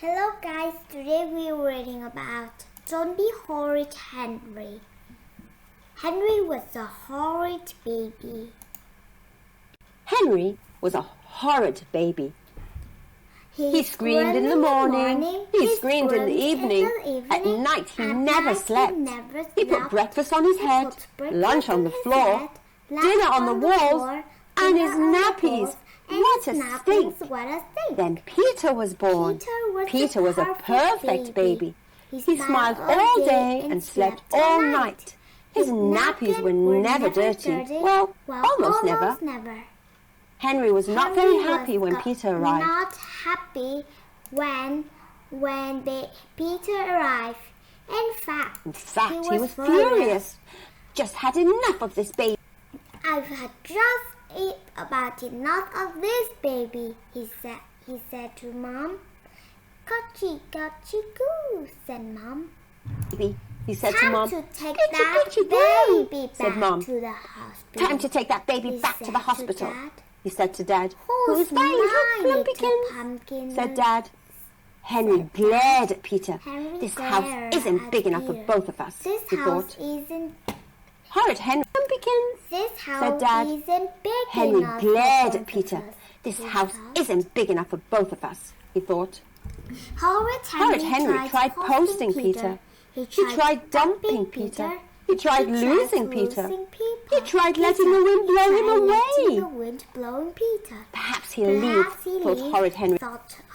Hello guys, today we are reading about Don't Be Horrid Henry. Henry was a horrid baby. Henry was a horrid baby. He screamed in the morning, he screamed in the evening. At night he never slept. He put breakfast on his head, lunch on the floor, dinner on the walls, and his nappies. What a stink! Then Peter was born. Peter was a perfect baby. He smiled all day and slept all night. His nappies were never dirty. Well, almost never. Henry was not very happy when Peter arrived. Not happy when Peter arrived. In fact, he was furious. Just had enough of this baby. I've had just about enough of this baby, he said to Mom. Gotchi, gotchi, goo, said Mom. He said to Mom. Time to take that baby back to the hospital. Time to take that baby back to the hospital, he said to Dad. Who's my little pumpkin? Said Dad. Henry glared at Peter. This house isn't big enough for both of us, he thought. Horrid Henry, This house said Dad. Isn't big Henry enough glared at Peter. This house isn't big enough for both of us, he thought. Horrid Henry tried posting Peter. He tried dumping Peter. He tried losing Peter. He tried letting the wind blow him away. Perhaps he'll leave, thought Horrid Henry.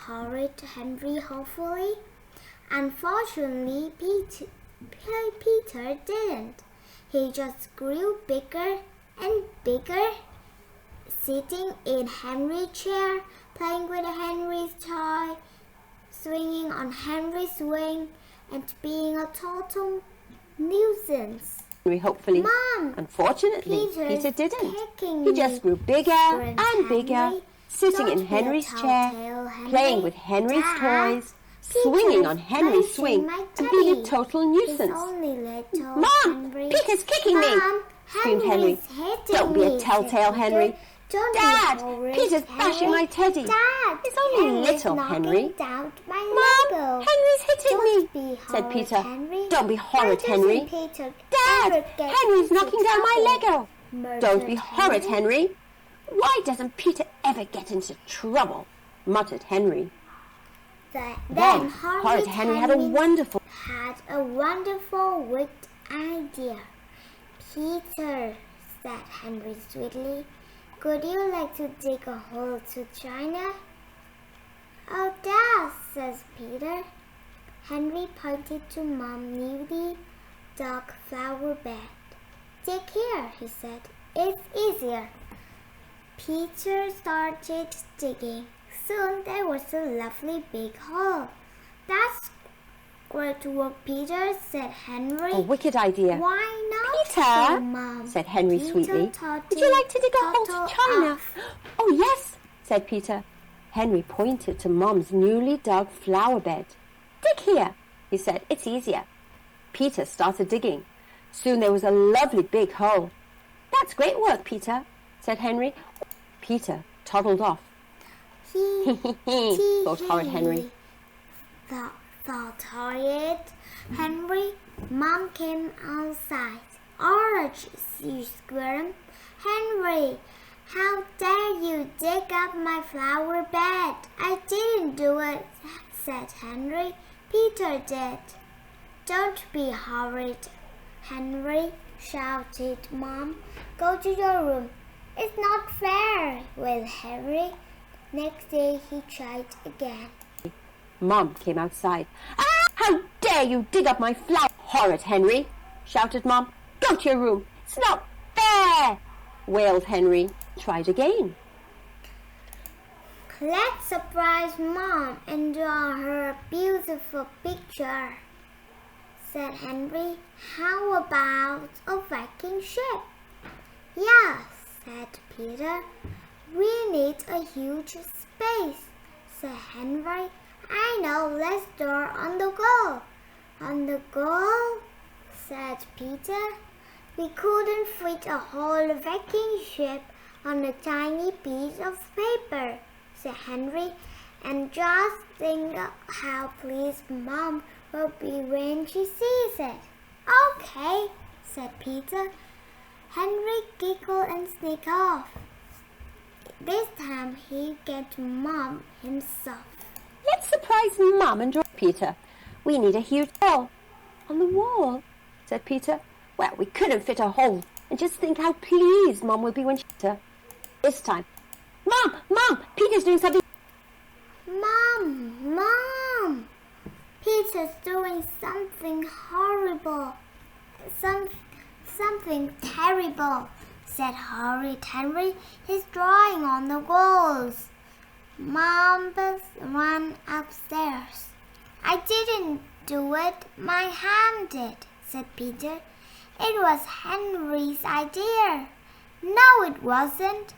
Horrid Henry hopefully. Unfortunately, Peter didn't. He just grew bigger and bigger, sitting in Henry's chair, playing with Henry's toy, swinging on Henry's swing, and being a total nuisance. Hopefully. Mom! Unfortunately, Peter didn't. He just grew bigger and bigger, sitting in Henry's chair, playing with Henry's toys, swinging on Henry's swing, and being a total nuisance. Mom! Peter's kicking me! Screamed Henry. Don't be a telltale, Henry. Dad! Peter's bashing my teddy. It's only little, Henry. Mom! Henry's hitting me, said Peter. Don't be horrid, Henry. Dad! Henry's knocking down my Lego. Don't be horrid, Henry. Why doesn't Peter ever get into trouble? Muttered Henry. Then Horrid Henry had a wonderful wicked idea. Peter, said Henry sweetly, could you like to dig a hole to China? Oh, Dad, says Peter. Henry pointed to Mom's newly dug flower bed. Dig here, he said. It's easier. Peter started digging. Soon there was a lovely big hole. That's great work, Peter, said Henry. A wicked idea. Why not, Peter, Mom? said Henry Peter sweetly. Would you like to dig a hole to China? Oh, yes, said Peter. Henry pointed to Mom's newly dug flower bed. Dig here, he said. It's easier. Peter started digging. Soon there was a lovely big hole. That's great work, Peter, said Henry. Peter toddled off. Thought Horrid Henry. Thought Horrid Henry. Mom came outside. Orange, she screamed. Henry, how dare you dig up my flower bed? I didn't do it, said Henry. Peter did. Don't be horrid, Henry, shouted Mom. Go to your room. It's not fair, with Henry. Next day he tried again. Mom came outside. Ah! How dare you dig up my flower, Horrid Henry, shouted Mom. Go to your room. It's not fair, wailed Henry. Tried again. Let's surprise Mom and draw her a beautiful picture, said Henry. How about a Viking ship? Yes, said Peter. We need a huge space, said Henry. I know, let's draw on the go. On the go, said Peter. We couldn't fit a whole Viking ship on a tiny piece of paper, said Henry, And just think how pleased Mom will be when she sees it. Okay, said Peter. Henry giggled and sneaked off. This time he get Mom himself. Let's surprise Mum and George, Peter. We need a huge hole. On the wall, said Peter. Well, we couldn't fit a hole. And just think how pleased Mum will be when she sees her. This time. Mum, Peter's doing something. Mom, Peter's doing something horrible. Something terrible, said horrid Henry. He's drawing on the walls. Mom ran upstairs. I didn't do it, my hand did, said Peter. It was Henry's idea. No, it wasn't.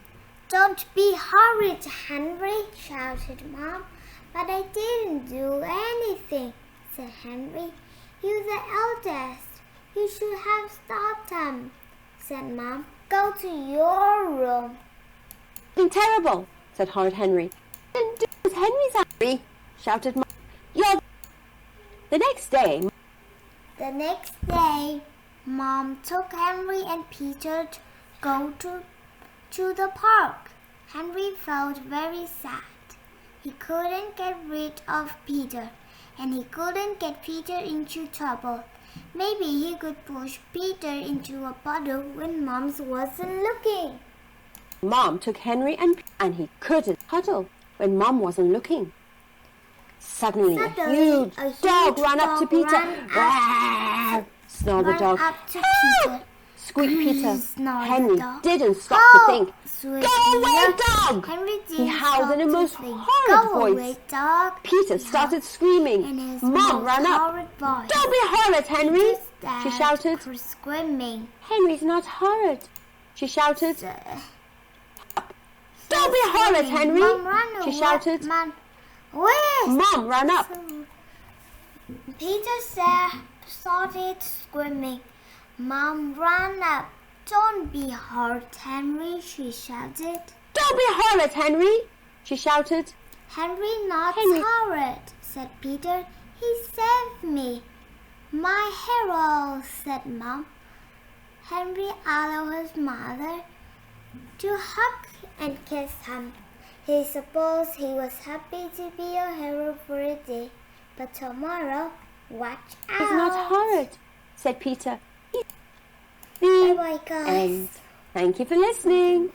Don't be horrid, Henry, shouted Mom. But I didn't do anything, said Henry. You're the eldest. You should have stopped him, said Mom. Go to your room. Something terrible, said horrid Henry. Didn't do as Henry's angry, shouted Mom. You're... The next day, Mom took Henry and Peter to go to the park. Henry felt very sad. He couldn't get rid of Peter, and he couldn't get Peter into trouble. Maybe he could push Peter into a puddle when Mom wasn't looking. Mom took Henry and he couldn't puddle when Mom wasn't looking. Suddenly a huge dog ran up to Peter. Snarled the dog. Help! Squeaked Peter. Henry didn't stop to think. Go away, dog! He howled in a most horrid voice. Peter started screaming. Mom ran up. Don't be horrid, Henry, she shouted. Henry's not horrid, she shouted. Don't be horrid, Henry, she shouted. Mom ran up. Peter started screaming. Mom ran up. Don't be horrid, Henry, she shouted. Don't be horrid, Henry, she shouted. Henry horrid, said Peter. He saved me. My hero, said Mom. Henry allowed his mother to hug and kiss him. He supposed he was happy to be a hero for a day, but tomorrow, watch out. He's not horrid, said Peter. Bye-bye, guys. And thank you for listening.